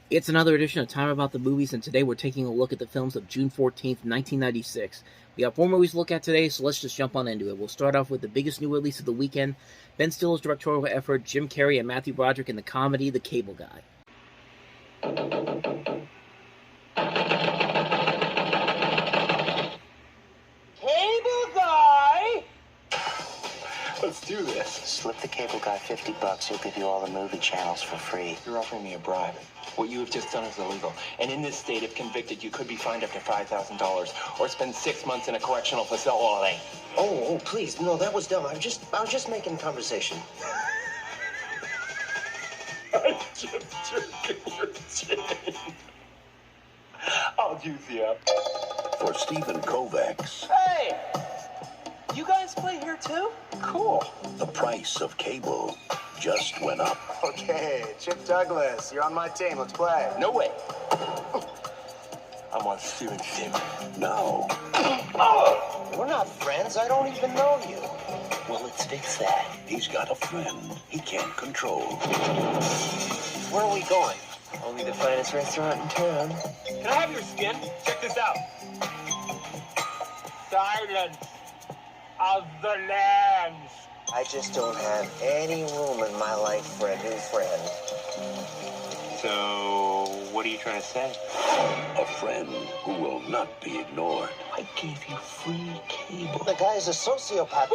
It's another edition of Time About the Movies, and today we're taking a look at the films of June 14th, 1996. We have 4 movies to look at today, so let's just jump on into it. We'll start off with the biggest new release of the weekend, Ben Stiller's directorial effort, Jim Carrey and Matthew Broderick in the comedy The Cable Guy. Cable Guy? Let's do this. Slip the cable guy $50. He'll give you all the movie channels for free. You're offering me a bribe. What you have just done is illegal. And in this state, if convicted, you could be fined up to $5,000 or spend 6 months in a correctional facility. Oh, please. No, that was dumb. I was just making conversation. I'm just jerking your chin. I'll juice you up. For Stephen Kovacs, Hey! You guys play here too? Cool. the price of cable just went up. Okay, Chip Douglas, you're on my team. Let's play. No way. I'm on Steven's team. Now, We're not friends. I don't even know you. Well, let's fix that. he's got a friend he can't control. Where are we going? Only the finest restaurant in town. Can I have your skin? Check this out. Silence of the Lambs. I just don't have any room in my life for a new friend. So, what are you trying to say? A friend who will not be ignored. I gave you free cable. The guy's a sociopath.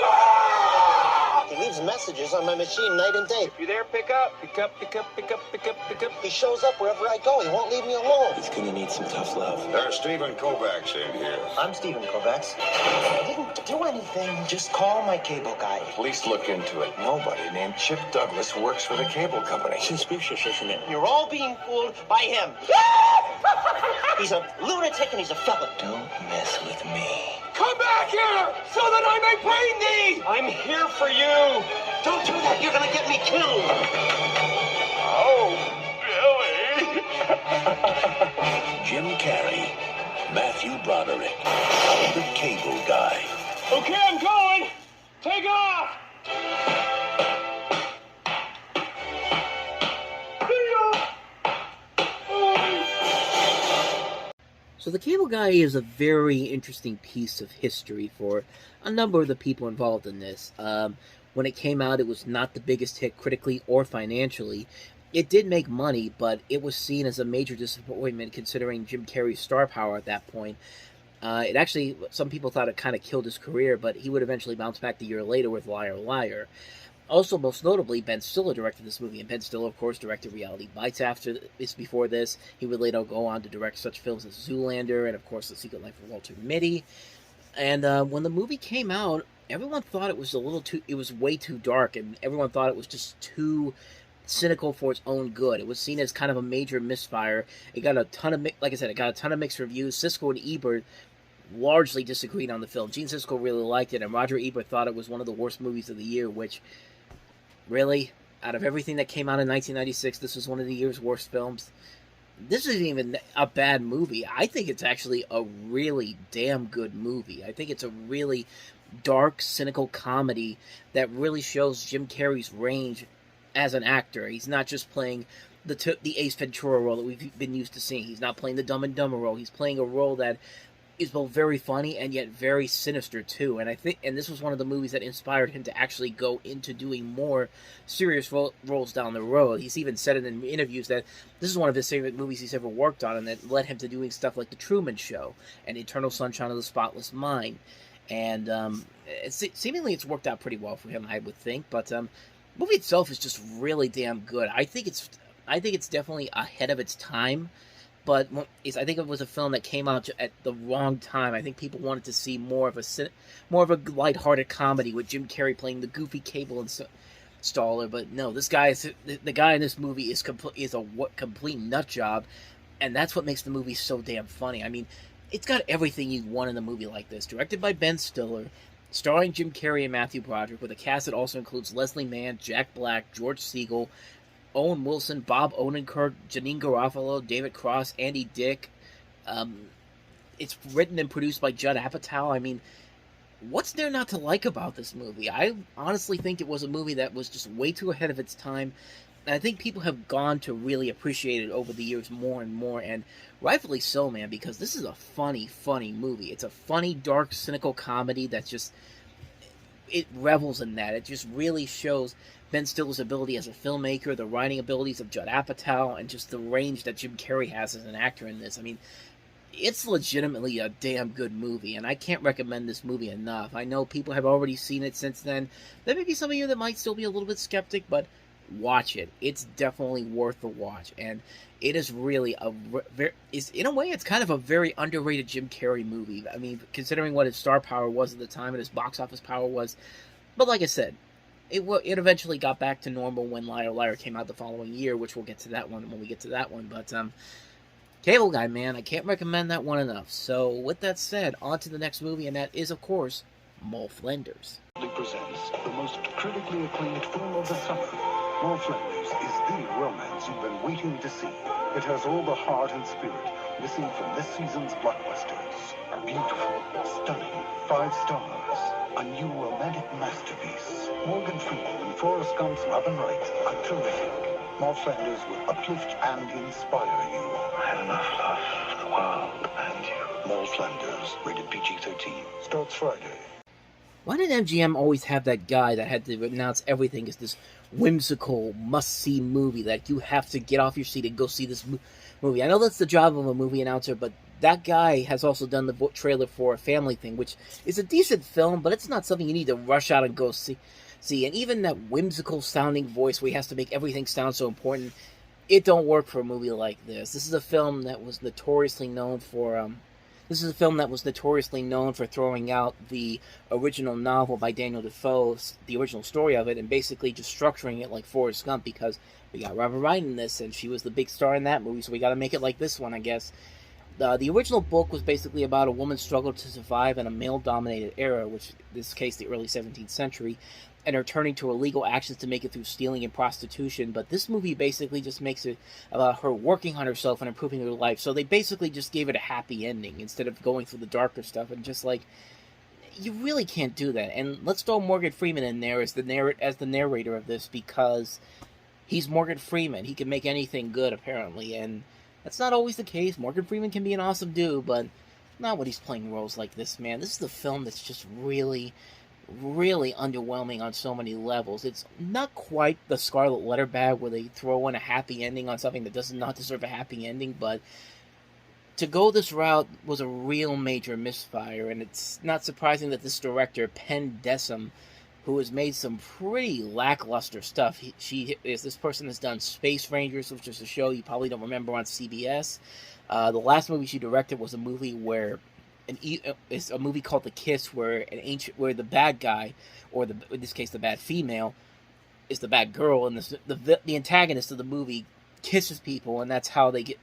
He leaves messages on my machine night and day. If you're there, pick up. Pick up, pick up, pick up, pick up, pick up. He shows up wherever I go. He won't leave me alone. He's gonna need some tough love. There's Stephen Kovacs in here. I'm Stephen Kovacs. I didn't do anything. Just call my cable guy. Police look into it. Nobody named Chip Douglas works for the cable company. Suspicious, isn't it? You're all being fooled by him. He's a lunatic and he's a felon. Don't mess with me. Come back here so that I may bring thee! I'm here for you. Don't do that. You're gonna get me killed. Oh, Billy. Jim Carrey, Matthew Broderick, the Cable Guy. Okay, I'm going! Take off! So The Cable Guy is a very interesting piece of history for a number of the people involved in this. When it came out, it was not the biggest hit critically or financially. It did make money, but it was seen as a major disappointment considering Jim Carrey's star power at that point. It actually, some people thought it kind of killed his career, but he would eventually bounce back the year later with Liar Liar. Also, most notably, Ben Stiller directed this movie, and Ben Stiller, of course, directed Reality Bites before this. He would later go on to direct such films as Zoolander and, of course, The Secret Life of Walter Mitty. And when the movie came out, everyone thought it was it was way too dark, and everyone thought it was just too cynical for its own good. It was seen as kind of a major misfire. It got a ton of, like I said, it got a ton of mixed reviews. Siskel and Ebert largely disagreed on the film. Gene Siskel really liked it, and Roger Ebert thought it was one of the worst movies of the year, which, really, out of everything that came out in 1996, this was one of the year's worst films. This isn't even a bad movie. I think it's actually a really damn good movie. I think it's a really dark, cynical comedy that really shows Jim Carrey's range as an actor. He's not just playing the Ace Ventura role that we've been used to seeing. He's not playing the Dumb and Dumber role. He's playing a role that is both very funny and yet very sinister too. And I think, and this was one of the movies that inspired him to actually go into doing more serious roles down the road. He's even said it in interviews that this is one of his favorite movies he's ever worked on, and that led him to doing stuff like The Truman Show and Eternal Sunshine of the Spotless Mind. And seemingly it's worked out pretty well for him, I would think. But the movie itself is just really damn good. I think it's definitely ahead of its time. But I think it was a film that came out at the wrong time. I think people wanted to see more of a lighthearted comedy with Jim Carrey playing the goofy cable installer. But no, this guy the guy in this movie is a complete nut job, and that's what makes the movie so damn funny. I mean, it's got everything you'd want in a movie like this. Directed by Ben Stiller, starring Jim Carrey and Matthew Broderick, with a cast that also includes Leslie Mann, Jack Black, George Segal, Owen Wilson, Bob Odenkirk, Janine Garofalo, David Cross, Andy Dick. It's written and produced by Judd Apatow. I mean, what's there not to like about this movie? I honestly think it was a movie that was just way too ahead of its time. And I think people have gone to really appreciate it over the years more and more, and rightfully so, man, because this is a funny, funny movie. It's a funny, dark, cynical comedy that's just, it revels in that. It just really shows Ben Stiller's ability as a filmmaker, the writing abilities of Judd Apatow, and just the range that Jim Carrey has as an actor in this. I mean, it's legitimately a damn good movie, and I can't recommend this movie enough. I know people have already seen it since then. There may be some of you that might still be a little bit skeptic, but watch it. It's definitely worth the watch, and it is really in a way, it's kind of a very underrated Jim Carrey movie. I mean, considering what his star power was at the time and his box office power was. But like I said, it eventually got back to normal when Liar Liar came out the following year, which we'll get to that one when we get to that one. But Cable Guy, man, I can't recommend that one enough. So with that said, on to the next movie, and that is, of course, Moll Flanders. Presents the most critically acclaimed film of the summer. Moll Flanders is the romance you've been waiting to see. It has all the heart and spirit missing from this season's blockbusters. Beautiful, stunning, 5 stars. A new romantic masterpiece. Morgan Freeman and Forrest Gump's love and rights are terrific. Moll Flanders will uplift and inspire you. I had enough love for the world and you. Moll Flanders, rated PG-13, starts Friday. Why did MGM always have that guy that had to announce everything as this whimsical, must-see movie that you have to get off your seat and go see this movie? I know that's the job of a movie announcer, but that guy has also done the trailer for A Family Thing, which is a decent film, but it's not something you need to rush out and go see. And even that whimsical-sounding voice where he has to make everything sound so important, it don't work for a movie like this. This is a film that was notoriously known for... This is a film that was notoriously known for throwing out the original novel by Daniel Defoe, the original story of it, and basically just structuring it like Forrest Gump, because we got Robert Wright in this, and she was the big star in that movie, so we got to make it like this one, I guess. The original book was basically about a woman's struggle to survive in a male-dominated era, which in this case the early 17th century, and her turning to illegal actions to make it through stealing and prostitution. But this movie basically just makes it about her working on herself and improving her life. So they basically just gave it a happy ending instead of going through the darker stuff. And just like, you really can't do that. And let's throw Morgan Freeman in there as the narrator of this, because he's Morgan Freeman. He can make anything good, apparently, and that's not always the case. Morgan Freeman can be an awesome dude, but not when he's playing roles like this, man. This is the film that's just really, really underwhelming on so many levels. It's not quite the Scarlet Letter bag where they throw in a happy ending on something that does not deserve a happy ending, but to go this route was a real major misfire, and it's not surprising that this director, Penn Desum, who has made some pretty lackluster stuff. This person has done Space Rangers, which is a show you probably don't remember on CBS. The last movie she directed was a movie where it's a movie called The Kiss, where the bad guy, or in this case the bad female, is the bad girl, and the antagonist of the movie kisses people, and that's how they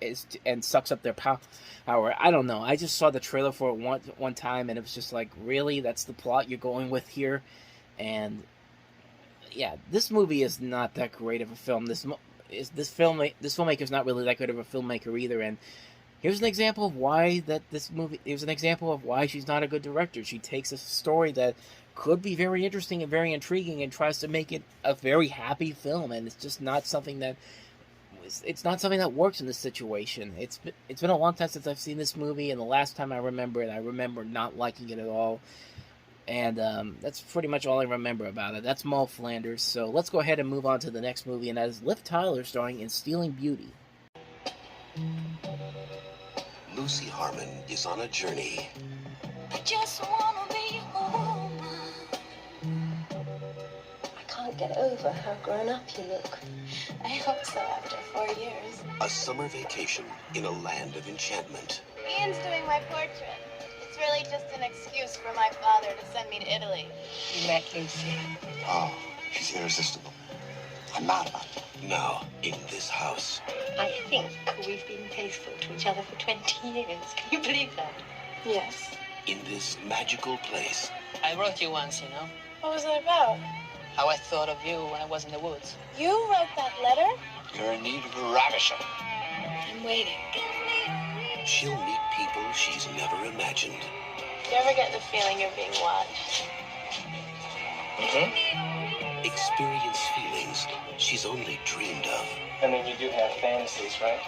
and sucks up their power. I don't know. I just saw the trailer for it one time, and it was just like, really, that's the plot you're going with here? And yeah, this movie is not that great of a film. This filmmaker's not really that good of a filmmaker either. And here's an example of why she's not a good director. She takes a story that could be very interesting and very intriguing and tries to make it a very happy film, and it's just not something that works in this situation. It's been a long time since I've seen this movie, and the last time I remember not liking it at all. And that's pretty much all I remember about it. That's Moll Flanders. So let's go ahead and move on to the next movie, and that is Liv Tyler starring in Stealing Beauty. Lucy Harmon is on a journey. I just wanna be a woman. I can't get over how grown up you look. I hope so after 4 years. A summer vacation in a land of enchantment. Ian's doing my portrait. It's really just an excuse for my father to send me to Italy. You met Lucy. Oh, she's irresistible. I'm mad about it. Now, in this house. I think we've been faithful to each other for 20 years. Can you believe that? Yes. In this magical place. I wrote you once, you know. What was it about? How I thought of you when I was in the woods. You wrote that letter? You're in need of a ravisher. I'm waiting. She'll meet people she's never imagined. Do you ever get the feeling you're being watched? Experience feelings things she's only dreamed of. I mean, you do have fantasies, right?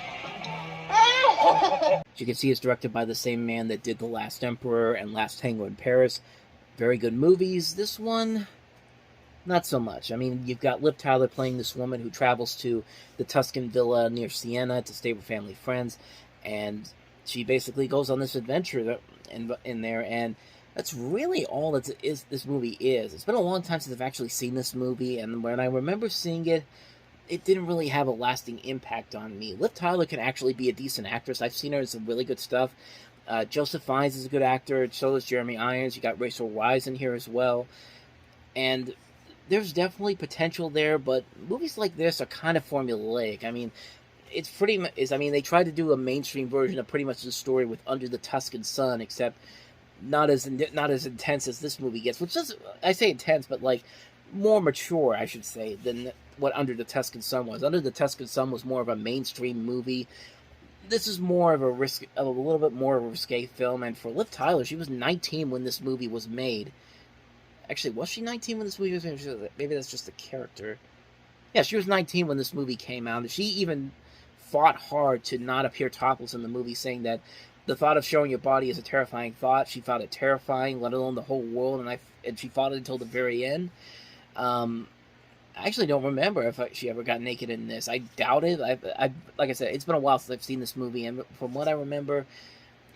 As you can see, it's directed by the same man that did The Last Emperor and Last Tango in Paris. Very good movies. This one, not so much. I mean, you've got Liv Tyler playing this woman who travels to the Tuscan villa near Siena to stay with family friends, and she basically goes on this adventure in there, and that's really all this movie is. It's been a long time since I've actually seen this movie, and when I remember seeing it, it didn't really have a lasting impact on me. Liv Tyler can actually be a decent actress. I've seen her in some really good stuff. Joseph Fiennes is a good actor. So is Jeremy Irons. You got Rachel Weisz in here as well. And there's definitely potential there, but movies like this are kind of formulaic. I mean, it's pretty much... they tried to do a mainstream version of pretty much the story with Under the Tuscan Sun, except not as intense as this movie gets. Which does... I say intense, but, like, more mature, I should say, than what Under the Tuscan Sun was. Under the Tuscan Sun was more of a mainstream movie. This is more of a little bit more of a risque film, and for Liv Tyler, she was 19 when this movie was made. Actually, was she 19 when this movie was made? Maybe that's just the character. Yeah, she was 19 when this movie came out, and she even fought hard to not appear topless in the movie, saying that the thought of showing your body is a terrifying thought. She found it terrifying, let alone the whole world, and she fought it until the very end. I actually don't remember if she ever got naked in this. I doubt it. I like I said, it's been a while since I've seen this movie, and from what I remember,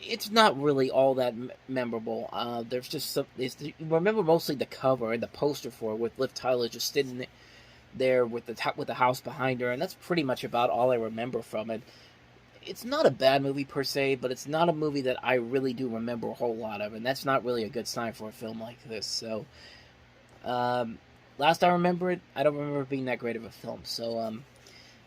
it's not really all that memorable. There's just some... you remember mostly the cover and the poster for it, with Liv Tyler just sitting there with the house behind her, and that's pretty much about all I remember from it. It's not a bad movie per se, but it's not a movie that I really do remember a whole lot of, and that's not really a good sign for a film like this. So, last I remember it, I don't remember it being that great of a film. So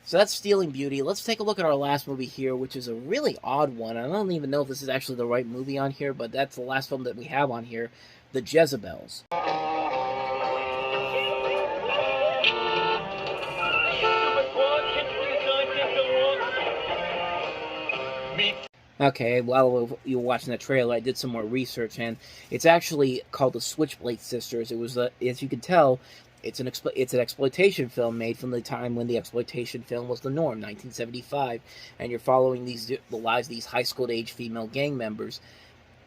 that's Stealing Beauty. Let's take a look at our last movie here, which is a really odd one. I don't even know if this is actually the right movie on here, but that's the last film that we have on here, The Jezebels. Okay, while you were watching the trailer, I did some more research, and it's actually called The Switchblade Sisters. It was, as you can tell, it's an exploitation film made from the time when the exploitation film was the norm, 1975, and you're following the lives of these high school-age female gang members.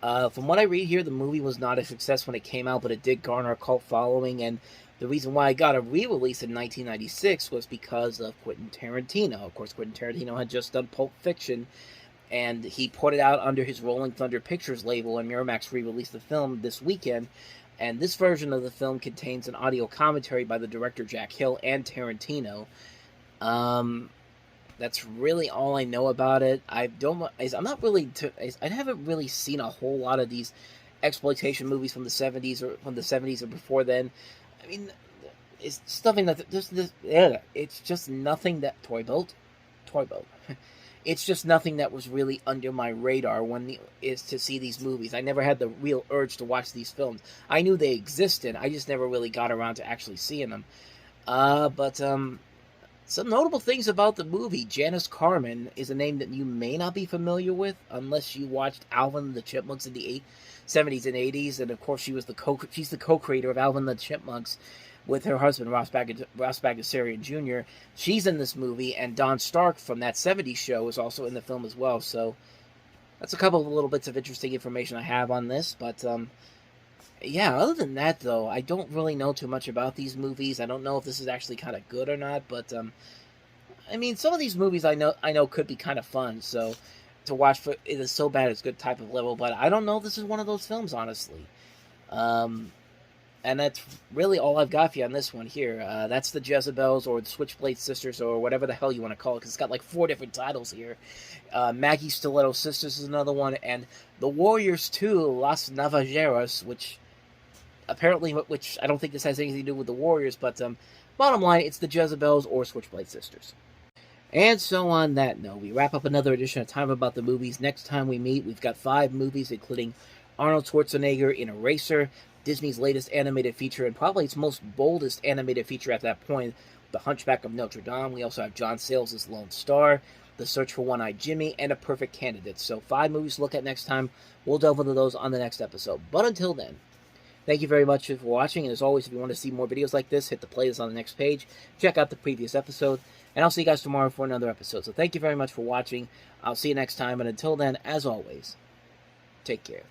From what I read here, the movie was not a success when it came out, but it did garner a cult following, and the reason why it got a re-release in 1996 was because of Quentin Tarantino. Of course, Quentin Tarantino had just done Pulp Fiction, and he put it out under his Rolling Thunder Pictures label, and Miramax re-released the film this weekend. And this version of the film contains an audio commentary by the director Jack Hill and Tarantino. That's really all I know about it. I haven't really seen a whole lot of these exploitation movies from the 70s or before then. I mean, it's something that it's just nothing that Toy Boat. It's just nothing that was really under my radar is to see these movies. I never had the real urge to watch these films. I knew they existed. I just never really got around to actually seeing them. But some notable things about the movie. Janice Carmen is a name that you may not be familiar with unless you watched Alvin and the Chipmunks in the 70s and 80s. And of course, she's the co-creator of Alvin and the Chipmunks with her husband, Ross Bagdasarian Jr. She's in this movie, and Don Stark from that 70s show is also in the film as well. So that's a couple of little bits of interesting information I have on this. But yeah, other than that, though, I don't really know too much about these movies. I don't know if this is actually kind of good or not. But I mean, some of these movies I know could be kind of fun. So to watch it is so bad it's good type of level. But I don't know if this is one of those films, honestly. And that's really all I've got for you on this one here. That's The Jezebels, or The Switchblade Sisters, or whatever the hell you want to call it, because it's got like 4 different titles here. Maggie Stiletto Sisters is another one, and The Warriors 2, Las Navajeras, which I don't think this has anything to do with the Warriors, but bottom line, it's The Jezebels or Switchblade Sisters. And so on that note, we wrap up another edition of Time About the Movies. Next time we meet, we've got 5 movies, including Arnold Schwarzenegger in Eraser, Disney's latest animated feature, and probably its most boldest animated feature at that point, The Hunchback of Notre Dame. We also have John Sayles' Lone Star, The Search for One-Eyed Jimmy, and A Perfect Candidate. So 5 movies to look at next time. We'll delve into those on the next episode. But until then, Thank you very much for watching, and as always, if you want to see more videos like this, hit the playlist on the next page, check out the previous episode, and I'll see you guys tomorrow for another episode. So thank you very much for watching. I'll see you next time, and until then, as always, take care.